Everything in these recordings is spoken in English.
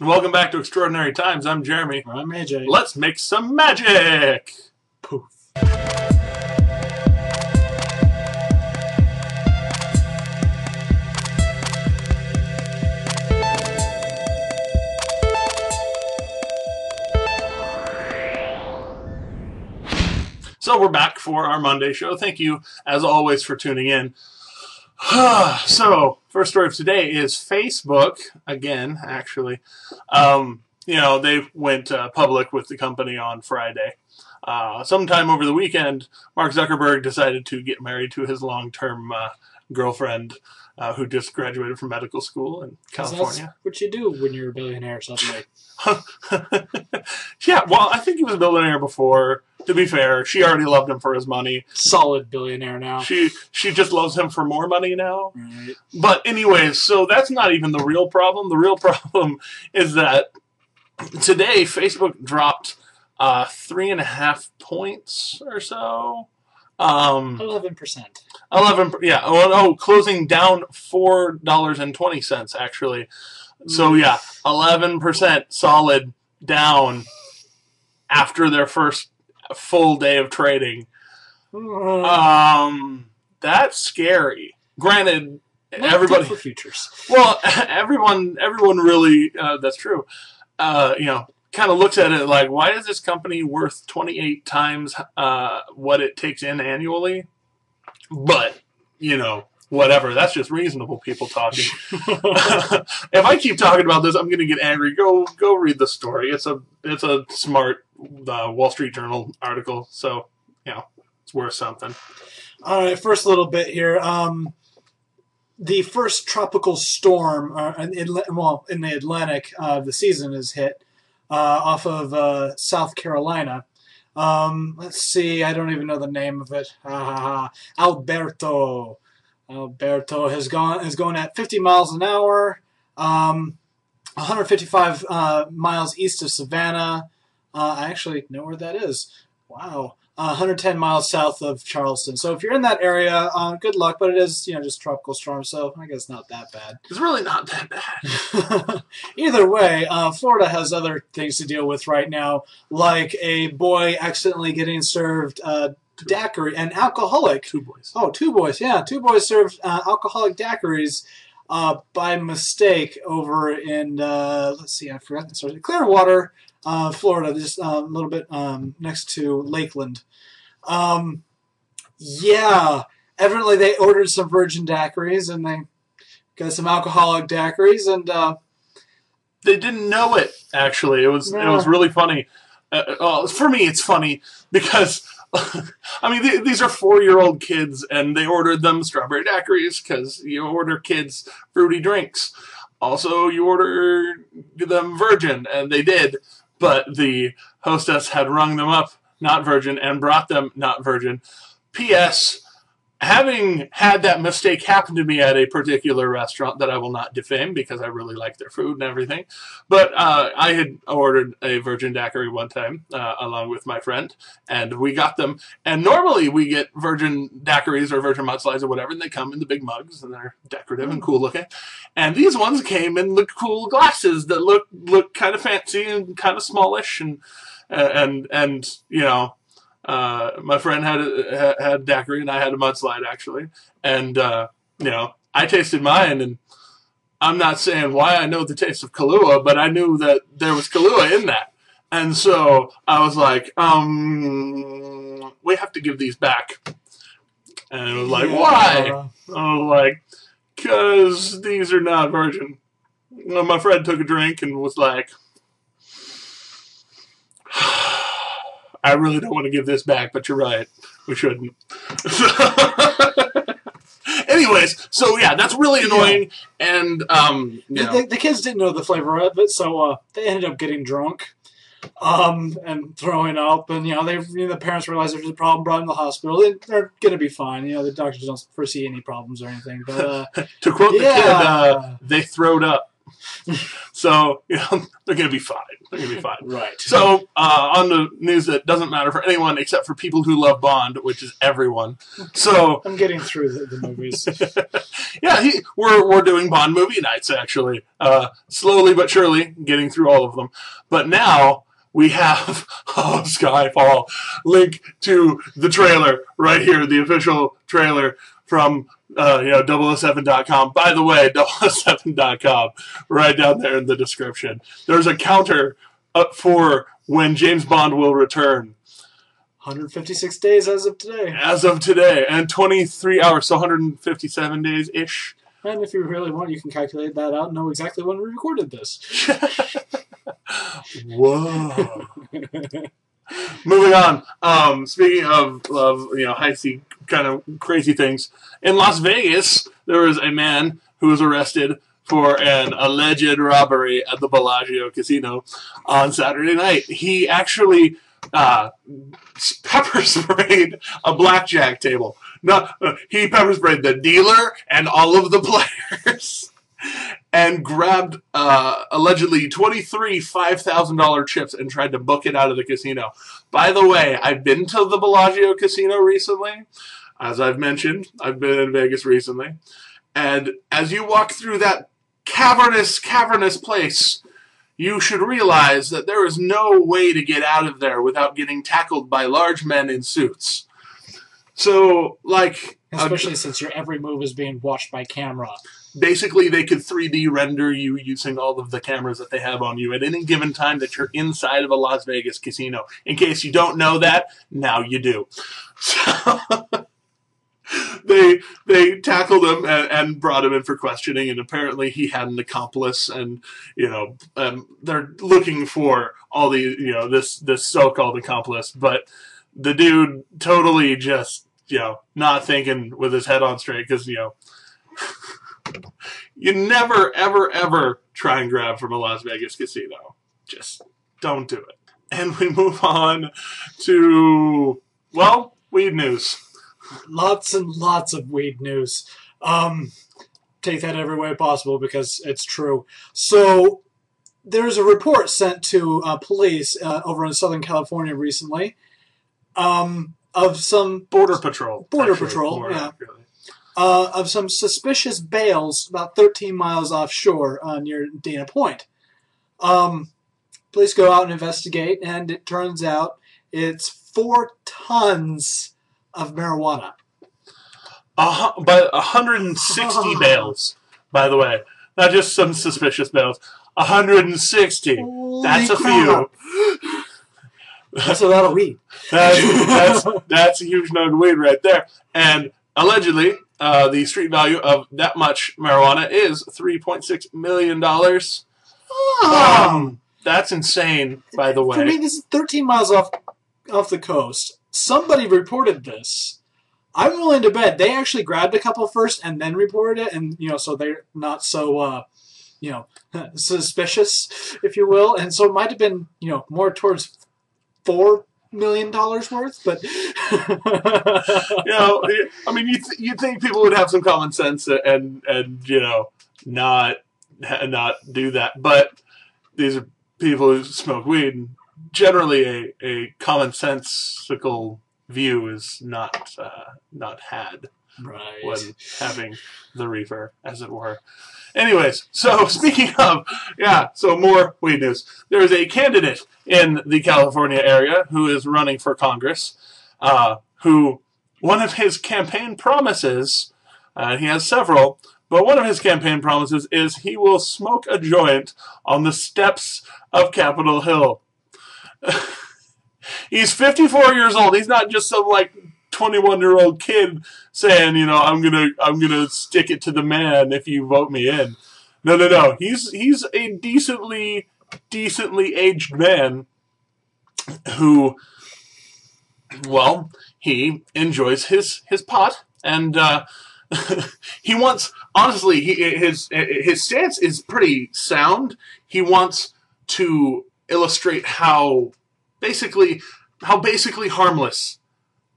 Welcome back to Extraordinary Times. I'm Jeremy. I'm AJ. Let's make some magic! Poof. So we're back for our Monday show. Thank you, as always, for tuning in. So, first story of today is Facebook, again, actually. They went public with the company on Friday. Sometime over the weekend, Mark Zuckerberg decided to get married to his long-term girlfriend who just graduated from medical school in California. That's what you do when you're a billionaire suddenly. Yeah, well, I think he was a billionaire before. To be fair, she already loved him for his money. Solid billionaire now. She just loves him for more money now. Right. But anyways, so that's not even the real problem. The real problem is that today Facebook dropped 3.5 points or so. 11%. 11, yeah. Oh, closing down $4.20 actually. So yeah, 11% solid down after their first full day of trading. That's scary. Granted, Not everybody good for futures. Well, everyone really that's true. Kind of looks at it like, why is this company worth 28 times what it takes in annually? But whatever. That's just reasonable people talking. If I keep talking about this, I'm going to get angry. Go read the story. It's a smart Wall Street Journal article, so it's worth something. All right, first little bit here. The first tropical storm in the Atlantic of the season is hit off of South Carolina. Let's see. I don't even know the name of it. Alberto is going at 50 miles an hour, 155 miles east of Savannah. I actually know where that is. Wow. 110 miles south of Charleston. So if you're in that area, good luck. But it is, just tropical storm, so I guess not that bad. It's really not that bad. Either way, Florida has other things to deal with right now, like a boy accidentally getting served daiquiri, and alcoholic. Two boys. Oh, two boys. Yeah, two boys served alcoholic daiquiris by mistake over in, let's see, I forgot the story. Clearwater, Florida, just a little bit next to Lakeland. Yeah, evidently they ordered some virgin daiquiris, and they got some alcoholic daiquiris, and they didn't know it, actually. It was really funny. For me, it's funny because these are 4-year-old kids, and they ordered them strawberry daiquiris because you order kids fruity drinks. Also, you order them virgin, and they did, but the hostess had rung them up not virgin and brought them not virgin. P.S. Having had that mistake happen to me at a particular restaurant that I will not defame because I really like their food and everything, but I had ordered a virgin daiquiri one time along with my friend, and we got them. And normally we get virgin daiquiris or virgin mudslides or whatever, and they come in the big mugs, and they're decorative and cool looking. And these ones came in the cool glasses that look kind of fancy and kind of smallish, and my friend had daiquiri, and I had a mudslide, actually. And, I tasted mine, and I'm not saying why I know the taste of Kahlua, but I knew that there was Kahlua in that. And so I was like, we have to give these back. And it was like, why? I was like, because these are not virgin. My friend took a drink and was like, I really don't want to give this back, but you're right. We shouldn't. Anyways, so yeah, that's really annoying. Yeah. And the kids didn't know the flavor of it, so they ended up getting drunk and throwing up. And the parents realized there's a problem, brought them to the hospital. They're gonna be fine. The doctors don't foresee any problems or anything. But to quote the kid, they throwed up. So, you know, they're going to be fine. They're going to be fine. Right. So, on the news that doesn't matter for anyone except for people who love Bond, which is everyone. So I'm getting through the movies. Yeah, we're doing Bond movie nights, actually. Slowly but surely getting through all of them. But now we have Skyfall. Link to the trailer right here, the official trailer from 007.com. By the way, 007.com, right down there in the description. There's a counter up for when James Bond will return. 156 days as of today. As of today, and 23 hours, so 157 days-ish. And if you really want, you can calculate that out and know exactly when we recorded this. Whoa. Moving on. Speaking of heisty kind of crazy things, in Las Vegas, there was a man who was arrested for an alleged robbery at the Bellagio Casino on Saturday night. He actually pepper sprayed a blackjack table. No, he pepper sprayed the dealer and all of the players, and grabbed allegedly 23 $5,000 chips and tried to book it out of the casino. By the way, I've been to the Bellagio Casino recently. As I've mentioned, I've been in Vegas recently. And as you walk through that cavernous place, you should realize that there is no way to get out of there without getting tackled by large men in suits. So, like... Especially since your every move is being watched by camera. Basically, they could 3D render you using all of the cameras that they have on you at any given time that you're inside of a Las Vegas casino. In case you don't know that, now you do. So... They tackled him and brought him in for questioning, and apparently he had an accomplice, and they're looking for all the this so-called accomplice, but the dude totally just not thinking with his head on straight, because you never ever try and grab from a Las Vegas casino. Just don't do it. And we move on to weed news. Lots and lots of weed news. Take that every way possible because it's true. So there's a report sent to police over in Southern California recently of some Border Patrol, of some suspicious bales about 13 miles offshore near Dana Point. Police go out and investigate, and it turns out it's 4 tons of marijuana. But 160 bales, by the way. Not just some suspicious bales. 160. Holy That's a crap. few. That's a lot of weed. That's a huge nug of weed right there. And allegedly, the street value of that much marijuana is $3.6 million. That's insane, by the way. For me, this is 13 miles off the coast. Somebody reported this. I'm willing to bet they actually grabbed a couple first and then reported it, and so they're not so suspicious, if you will. And so it might have been more towards $4 million worth, but I mean, you'd think people would have some common sense and not do that, but these are people who smoke weed. And generally, a commonsensical view is not had when having the reefer, as it were. Anyways, so speaking of, so more weed news. There is a candidate in the California area who is running for Congress, who one of his campaign promises, he has several, but one of his campaign promises is he will smoke a joint on the steps of Capitol Hill. He's 54 years old. He's not just some 21-year-old kid saying, I'm gonna stick it to the man if you vote me in. No. He's a decently aged man who, he enjoys his pot, and he wants, honestly, his stance is pretty sound. He wants to illustrate how basically harmless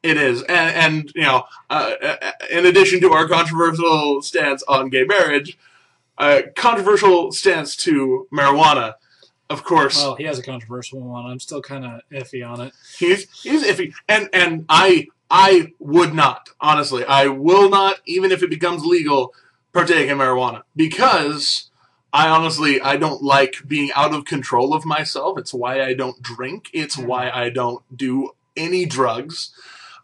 it is, and in addition to our controversial stance on gay marriage, controversial stance to marijuana. Of course. Well, he has a controversial one. I'm still kind of iffy on it. He's iffy, and I would not, honestly, I will not, even if it becomes legal, partake in marijuana, because I don't like being out of control of myself. It's why I don't drink. It's why I don't do any drugs.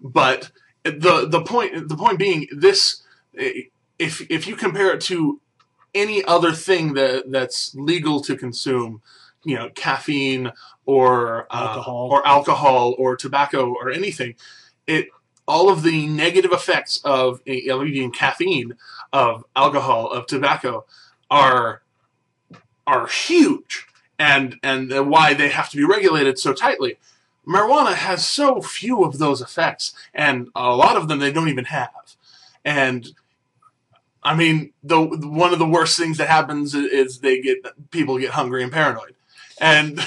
But the point being, this, if you compare it to any other thing that's legal to consume, you know, caffeine or alcohol or tobacco or anything, all of the negative effects of even caffeine, of alcohol, of tobacco are huge, and why they have to be regulated so tightly. Marijuana has so few of those effects, and a lot of them they don't even have. And I mean, one of the worst things that happens is people get hungry and paranoid. And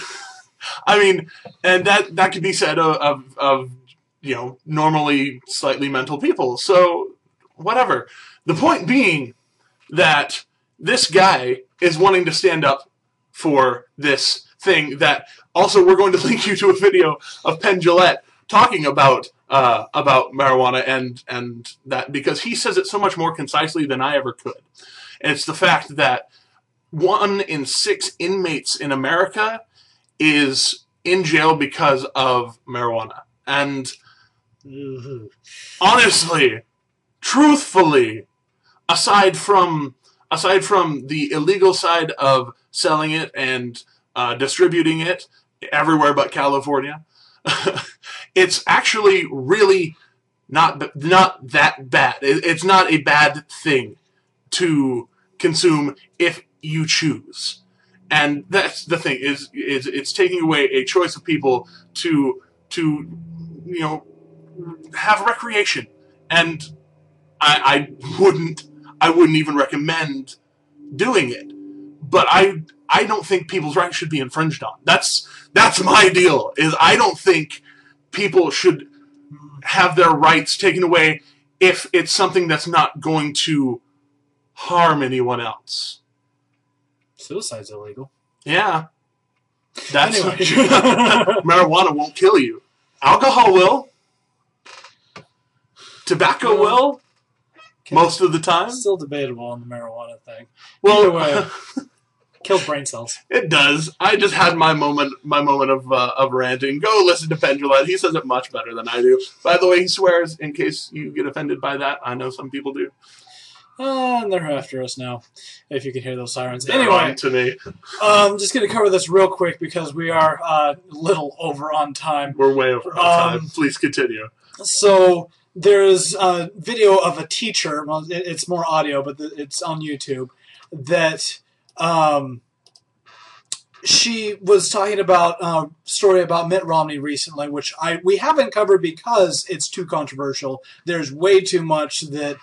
I mean, and that could be said of you know, normally slightly mental people. So whatever. The point being that this guy is wanting to stand up for this thing. That also, we're going to link you to a video of Penn talking about marijuana and that, because he says it so much more concisely than I ever could. And it's the fact that 1 in 6 inmates in America is in jail because of marijuana. And honestly, truthfully, aside from the illegal side of selling it and distributing it everywhere but California, it's actually really not that bad. It's not a bad thing to consume if you choose. And that's the thing, is it's taking away a choice of people to you know, have recreation. And I wouldn't even recommend doing it. But I don't think people's rights should be infringed on. That's my deal, is I don't think people should have their rights taken away if it's something that's not going to harm anyone else. Suicide's illegal. Yeah. That's anyway. Marijuana won't kill you. Alcohol will. Tobacco will. Most of the time. Still debatable on the marijuana thing. Well, either way, kills brain cells. It does. I just had my moment of ranting. Go listen to Penn. He says it much better than I do. By the way, he swears, in case you get offended by that. I know some people do. And they're after us now, if you can hear those sirens. They're anyway, on to me. I'm just going to cover this real quick because we are a little over on time. We're way over on time. Please continue. So there's a video of a teacher. Well, it's more audio, but it's on YouTube. That she was talking about a story about Mitt Romney recently, which we haven't covered because it's too controversial. There's way too much that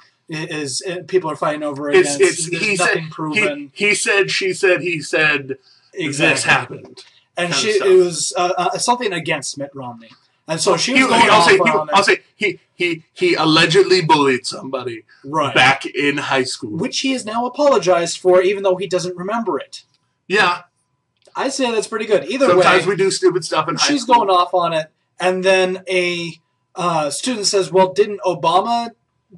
people are fighting over against. There's nothing proven. He said, she said, he said. Exactly. This happened, and it was something against Mitt Romney, and so she was I'll say he allegedly bullied somebody back in high school, which he has now apologized for, even though he doesn't remember it. Yeah, I say that's pretty good. Sometimes we do stupid stuff in high school. She's going off on it, and then a student says, "Well, didn't Obama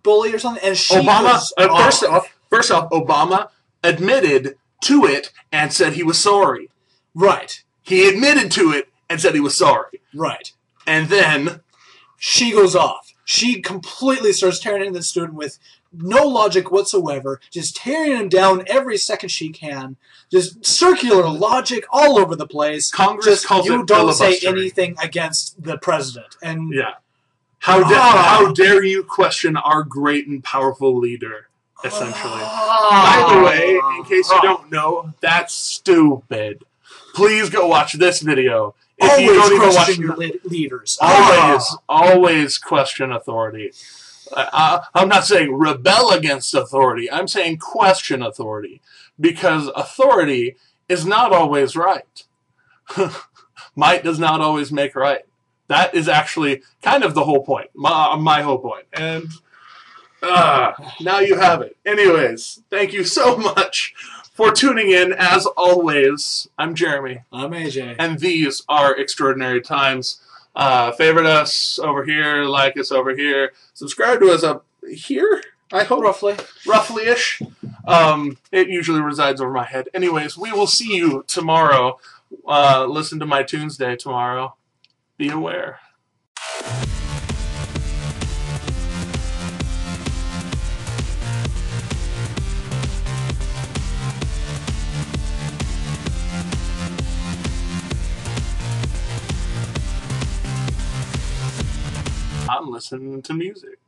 bully or something?" And she first off, Obama admitted to it and said he was sorry. Right. He admitted to it and said he was sorry. Right. And then she goes off. She completely starts tearing into the student with no logic whatsoever, just tearing him down every second she can. Just circular logic all over the place. Congress calls it you don't say anything against the president. And yeah. How dare you question our great and powerful leader, essentially. By the way, in case you don't know, that's stupid. Please go watch this video. If you don't even watch your leaders. Always question authority. I'm not saying rebel against authority. I'm saying question authority. Because authority is not always right. Might does not always make right. That is actually kind of the whole point. My whole point. And Now you have it. Anyways, thank you so much for tuning in. As always, I'm Jeremy. I'm AJ. And these are Extraordinary Times. Favorite us over here, like us over here, subscribe to us up here, I hope. Roughly-ish. It usually resides over my head. Anyways, we will see you tomorrow. Listen to my Tuesday tomorrow. Be aware. I'm listening to music.